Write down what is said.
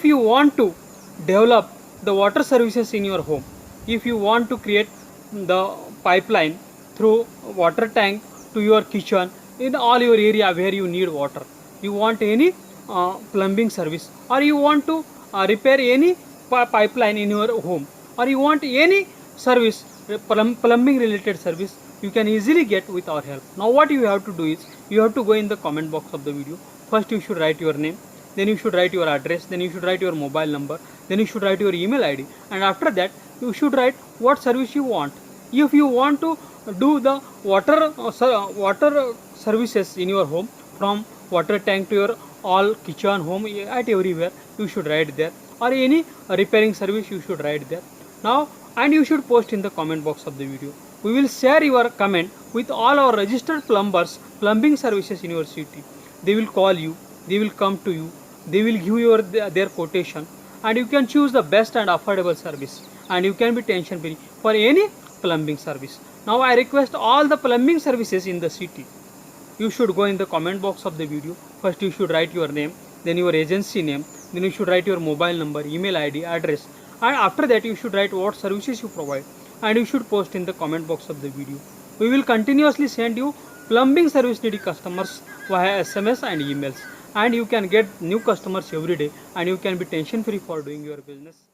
if you want to develop the water services in your home, if you want to create the pipeline through water tank to your kitchen, in all your area where you need water, you want any plumbing service, or you want to repair any pipeline in your home, or you want any service, plumbing related service, you can easily get with our help. Now what you have to do is, you have to go in the comment box of the video. First you should write your name, then you should write your address, then you should write your mobile number, then you should write your email ID, and after that you should write what service you want. If you want to do the water services in your home, from water tank to your all kitchen, home, at everywhere, you should write there, or any repairing service you should write there. Now, and you should post in the comment box of the video. We will share your comment with all our registered plumbers, plumbing services in your city. They will call you, they will come to you, they will give you their quotation, and you can choose the best and affordable service, and you can be tension free for any plumbing service. Now I request all the plumbing services in the city, you should go in the comment box of the video. First you should write your name, then your agency name, then you should write your mobile number, email ID, address, and after that you should write what services you provide, and you should post in the comment box of the video. We will continuously send you plumbing service needy customers via SMS and emails, and you can get new customers every day, and you can be tension free for doing your business.